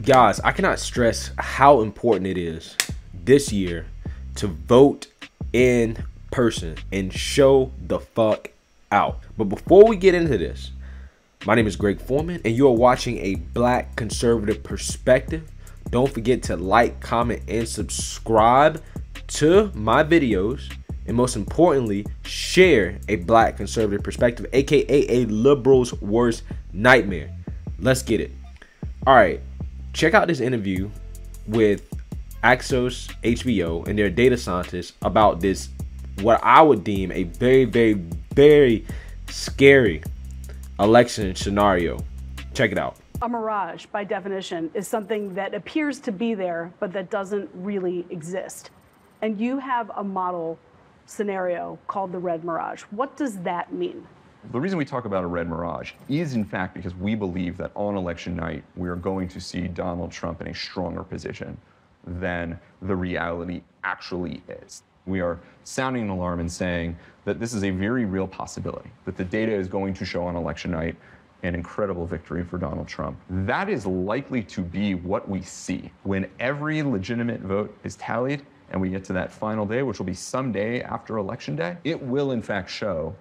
Guys, I cannot stress how important it is this year to vote in person and show the fuck out. But before we get into this, my name is Greg Foreman and you are watching a Black Conservative Perspective. Don't forget to like, comment, and subscribe to my videos. And most importantly, share a Black Conservative Perspective, aka a liberal's worst nightmare. Let's get it. All right, check out this interview with Axios HBO and their data scientists about this, what I would deem a very, very, very scary election scenario. Check it out. A mirage, by definition, is something that appears to be there, but that doesn't really exist. And you have a model scenario called the Red Mirage. What does that mean? The reason we talk about a red mirage is, in fact, because we believe that on election night, we are going to see Donald Trump in a stronger position than the reality actually is. We are sounding an alarm and saying that this is a very real possibility, that the data is going to show on election night an incredible victory for Donald Trump. That is likely to be what we see when every legitimate vote is tallied and we get to that final day, which will be some day after election day. It will, in fact, show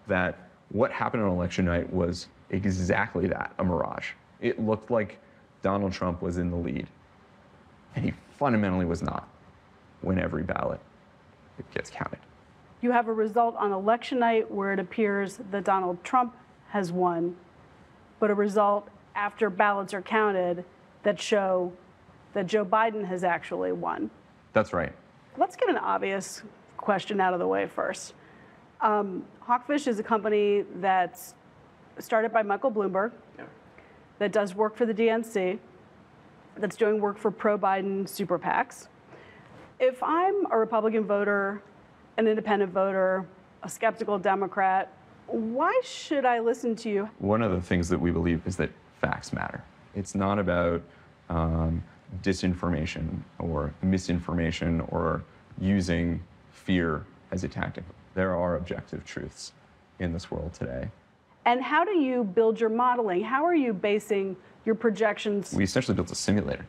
that what happened on election night was exactly that, a mirage. It looked like Donald Trump was in the lead, and he fundamentally was not when every ballot gets counted. You have a result on election night where it appears that Donald Trump has won, but a result after ballots are counted that show that Joe Biden has actually won. That's right. Let's get an obvious question out of the way first. Hawkfish is a company that's started by Michael Bloomberg, that does work for the DNC, that's doing work for pro-Biden super PACs. If I'm a Republican voter, an independent voter, a skeptical Democrat, why should I listen to you? One of the things that we believe is that facts matter. It's not about disinformation or misinformation or using fear as a tactic. There are objective truths in this world today. And how do you build your modeling? How are you basing your projections? We essentially built a simulator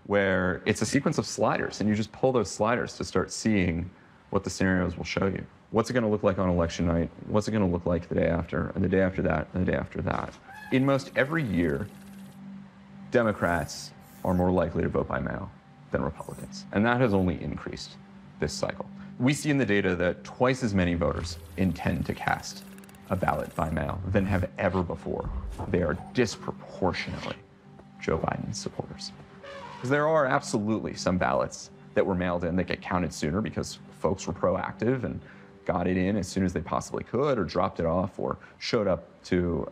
where it's a sequence of sliders, and you just pull those sliders to start seeing what the scenarios will show you. What's it going to look like on election night? What's it going to look like the day after, and the day after that, and the day after that? In most every year, Democrats are more likely to vote by mail than Republicans, and that has only increased this cycle. We see in the data that twice as many voters intend to cast a ballot by mail than have ever before. They are disproportionately Joe Biden supporters. Because there are absolutely some ballots that were mailed in that get counted sooner because folks were proactive and got it in as soon as they possibly could, or dropped it off, or showed up to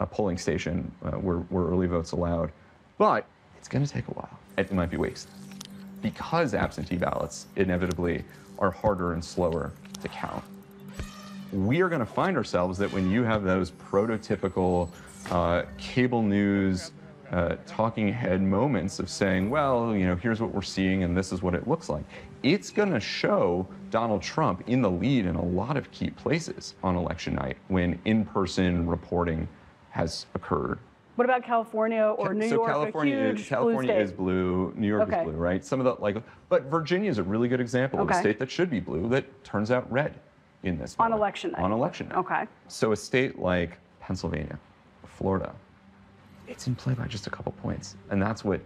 a polling station where early votes allowed. But it's going to take a while. It might be weeks. Because absentee ballots inevitably are harder and slower to count, we are going to find ourselves that when you have those prototypical cable news talking head moments of saying, well, you know, here's what we're seeing and this is what it looks like, it's going to show Donald Trump in the lead in a lot of key places on election night when in-person reporting has occurred. What about California or New York? California is blue, New York is blue, right? Some of the, but Virginia is a really good example of a state that should be blue that turns out red in this moment. On election night. On election night. Okay. So a state like Pennsylvania, Florida, it's in play by just a couple points, and that's what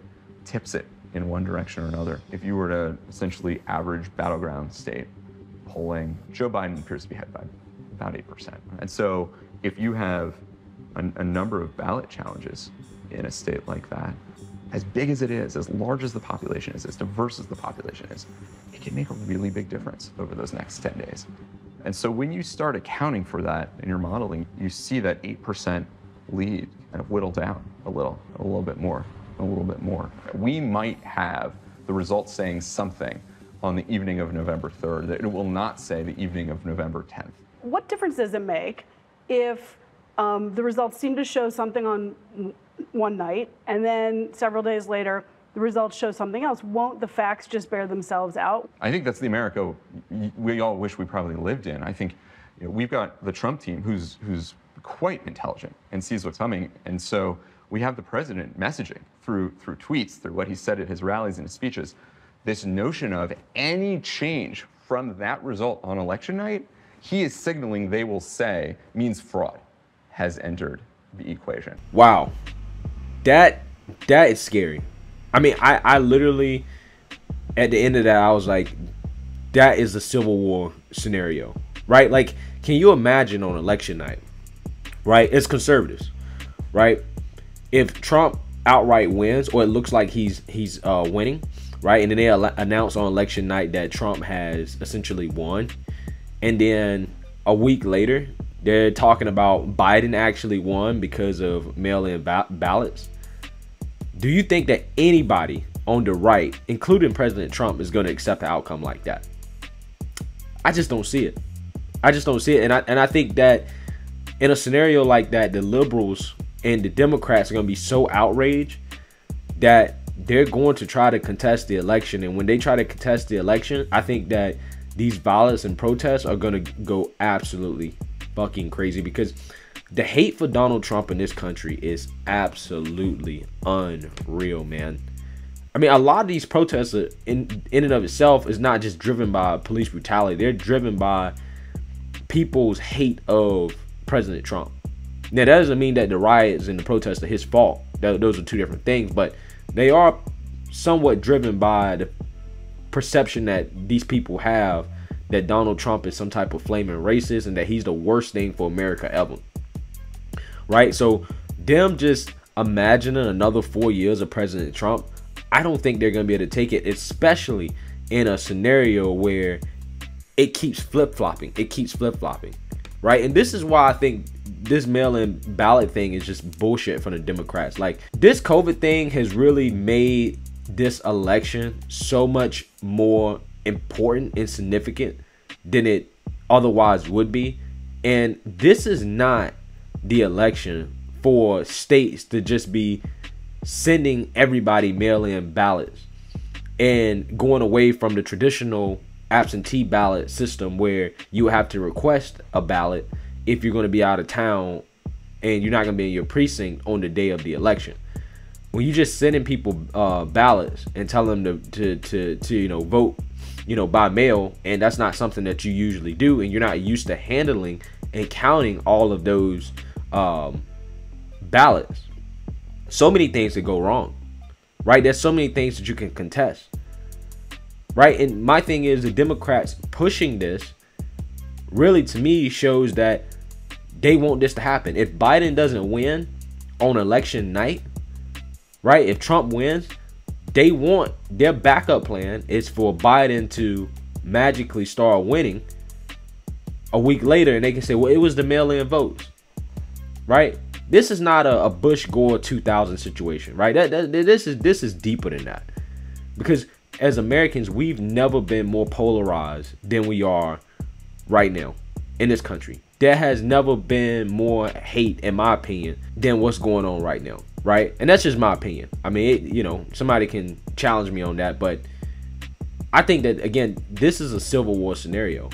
tips it in one direction or another. If you were to essentially average battleground state polling, Joe Biden appears to be ahead by about 8%. And so if you have a number of ballot challenges in a state like that, as big as it is, as large as the population is, as diverse as the population is, it can make a really big difference over those next 10 days. And so when you start accounting for that in your modeling, you see that 8% lead kind of whittle down a little bit more, a little bit more. We might have the results saying something on the evening of November 3rd that it will not say the evening of November 10th. What difference does it make if the results seem to show something on one night, and then several days later, the results show something else? Won't the facts just bear themselves out? I think that's the America we all wish we probably lived in. I think we've got the Trump team who's quite intelligent and sees what's coming, and so we have the president messaging through tweets, through what he said at his rallies and his speeches, this notion of any change from that result on election night, he is signaling they will say means fraud has entered the equation. Wow. That is scary. I mean, I literally, at the end of that, I was like, that is a civil war scenario, right? Like, can you imagine on election night, right? It's conservatives, right? If Trump outright wins, or it looks like he's winning, right? And then they announce on election night that Trump has essentially won. And then a week later, they're talking about Biden actually won because of mail-in ballots. Do you think that anybody on the right, including President Trump, is going to accept an outcome like that? I just don't see it. I just don't see it. And I think that in a scenario like that, the liberals and the Democrats are going to be so outraged that they're going to try to contest the election. And when they try to contest the election, I think that these violence and protests are going to go absolutely fucking crazy, because the hate for Donald Trump in this country is absolutely unreal, man. I mean, a lot of these protests are in and of itself is not just driven by police brutality. They're driven by people's hate of President Trump. Now, that doesn't mean that the riots and the protests are his fault. Those are two different things, but they are somewhat driven by the perception that these people have that Donald Trump is some type of flaming racist and that he's the worst thing for America ever. Right? So them just imagining another 4 years of President Trump, I don't think they're going to be able to take it, especially in a scenario where it keeps flip-flopping. It keeps flip-flopping. Right? And this is why I think this mail-in ballot thing is just bullshit from the Democrats. Like, this COVID thing has really made this election so much more important and significant than it otherwise would be. And this is not the election for states to just be sending everybody mail-in ballots and going away from the traditional absentee ballot system where you have to request a ballot if you're going to be out of town and you're not going to be in your precinct on the day of the election. When you just sending people ballots and tell them to vote, by mail, and that's not something that you usually do, and you're not used to handling and counting all of those ballots, so many things that go wrong, right? There's so many things that you can contest, right? And my thing is, the Democrats pushing this really, to me, shows that they want this to happen. If Biden doesn't win on election night, right? If Trump wins, they want their backup plan is for Biden to magically start winning a week later, and they can say, well, it was the mail-in votes, right? This is not a Bush Gore 2000 situation, right? This is deeper than that, because as Americans, we've never been more polarized than we are right now in this country. There has never been more hate, in my opinion, than what's going on right now, right? And that's just my opinion. I mean, somebody can challenge me on that, but I think that, again, this is a civil war scenario,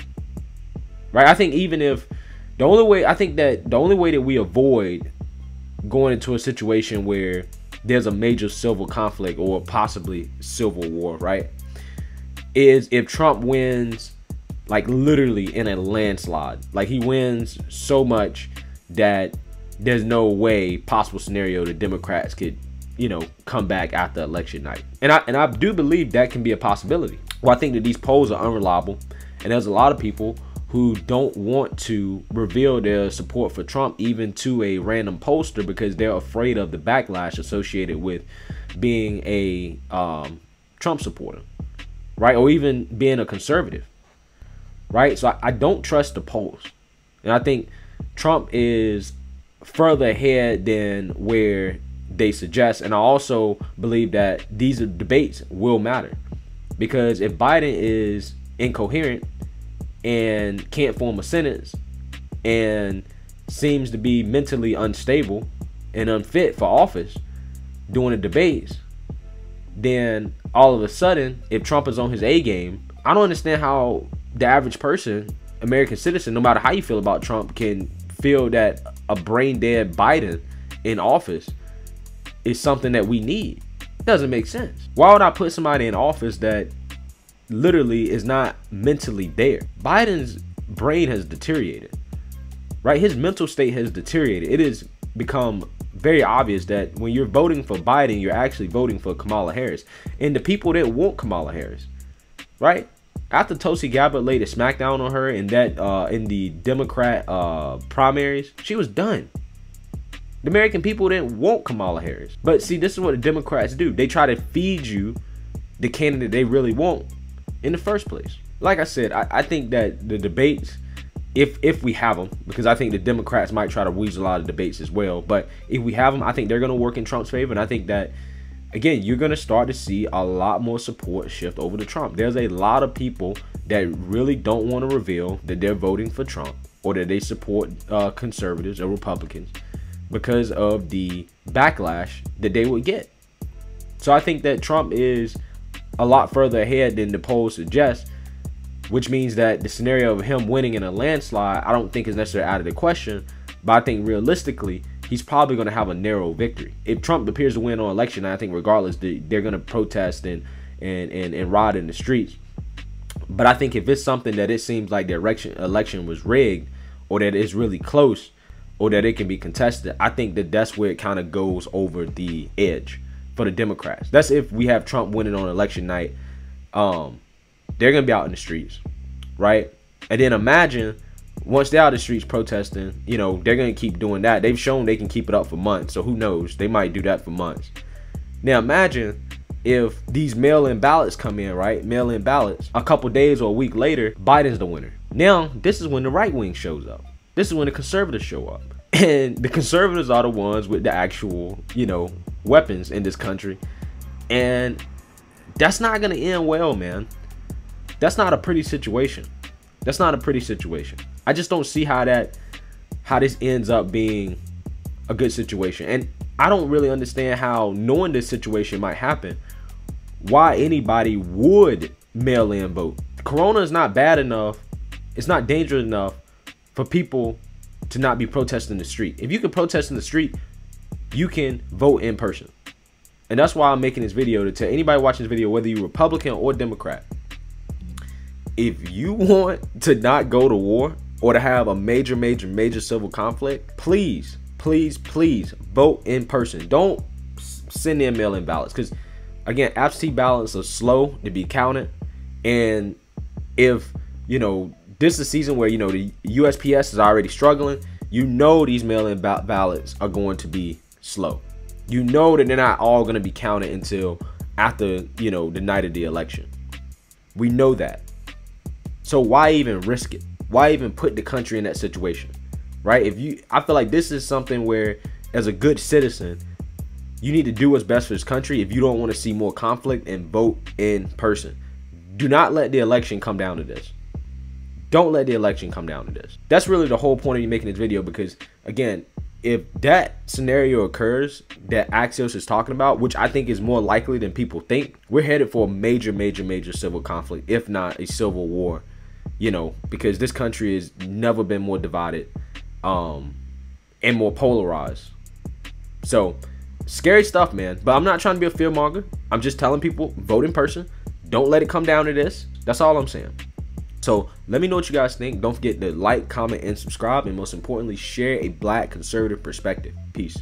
right? I think even if the only way that we avoid going into a situation where there's a major civil conflict or possibly civil war, right, is if Trump wins, like, literally in a landslide. Like, he wins so much that there's no way, possible scenario, the Democrats could, come back after election night. And I do believe that can be a possibility. Well, I think that these polls are unreliable, and there's a lot of people who don't want to reveal their support for Trump even to a random pollster because they're afraid of the backlash associated with being a Trump supporter, right? Or even being a conservative, right? So I don't trust the polls. And I think Trump is further ahead than where they suggest. And I also believe that these debates will matter, because if Biden is incoherent and can't form a sentence and seems to be mentally unstable and unfit for office during the debates, then all of a sudden, if Trump is on his A game, I don't understand how the average person, American citizen, no matter how you feel about Trump, can feel that a brain dead Biden in office is something that we need. Doesn't make sense. Why would I put somebody in office that literally is not mentally there? Biden's brain has deteriorated, right? His mental state has deteriorated. It has become very obvious that when you're voting for Biden, you're actually voting for Kamala Harris. And the people that want Kamala Harris, right? After Tulsi Gabbard laid a smackdown on her in the Democrat primaries, she was done. The American people didn't want Kamala Harris. But see, this is what the Democrats do. They try to feed you the candidate they really want in the first place. Like I said, I think that the debates, if we have them, because I think the Democrats might try to weasel out of debates as well, but if we have them, I think they're going to work in Trump's favor. And I think that, again, you're going to start to see a lot more support shift over to Trump. There's a lot of people that really don't want to reveal that they're voting for Trump or that they support conservatives or Republicans because of the backlash that they would get. So I think that Trump is a lot further ahead than the polls suggest, which means that the scenario of him winning in a landslide, I don't think is necessarily out of the question. But I think realistically, he's probably going to have a narrow victory. If Trump appears to win on election night, I think regardless, they're going to protest and riot in the streets. But I think if it's something that it seems like the election was rigged, or that it's really close, or that it can be contested, I think that that's where it kind of goes over the edge for the Democrats. That's if we have Trump winning on election night. They're going to be out in the streets, right? And then imagine once they're out in the streets protesting, you know, they're going to keep doing that. They've shown they can keep it up for months. So who knows? They might do that for months. Now imagine if these mail-in ballots come in, right? Mail-in ballots. A couple days or a week later, Biden's the winner. Now, this is when the right wing shows up. This is when the conservatives show up. And the conservatives are the ones with the actual, you know, weapons in this country. And that's not going to end well, man. That's not a pretty situation. That's not a pretty situation. I just don't see how this ends up being a good situation. And I don't really understand how, knowing this situation might happen, why anybody would mail in vote. Corona is not bad enough. It's not dangerous enough for people to not be protesting in the street. If you can protest in the street, you can vote in person. And that's why I'm making this video, to tell anybody watching this video, whether you're Republican or Democrat, if you want to not go to war or to have a major civil conflict, please vote in person. Don't send in mail-in ballots, because again, absentee ballots are slow to be counted. And if, you know, this is a season where, you know, the USPS is already struggling, you know these mail-in ballots are going to be slow. You know that they're not all going to be counted until after, you know, the night of the election. We know that. So why even risk it? Why even put the country in that situation, right? I feel like this is something where, as a good citizen, you need to do what's best for this country. If you don't want to see more conflict, and vote in person. Do not let the election come down to this. Don't let the election come down to this. That's really the whole point of me making this video, because again, if that scenario occurs that Axios is talking about, which I think is more likely than people think, we're headed for a major civil conflict, if not a civil war, you know, because this country has never been more divided and more polarized. So scary stuff, man. But I'm not trying to be a fear monger. I'm just telling people, vote in person. Don't let it come down to this. That's all I'm saying. So let me know what you guys think. Don't forget to like, comment, and subscribe. And most importantly, share a Black conservative perspective. Peace.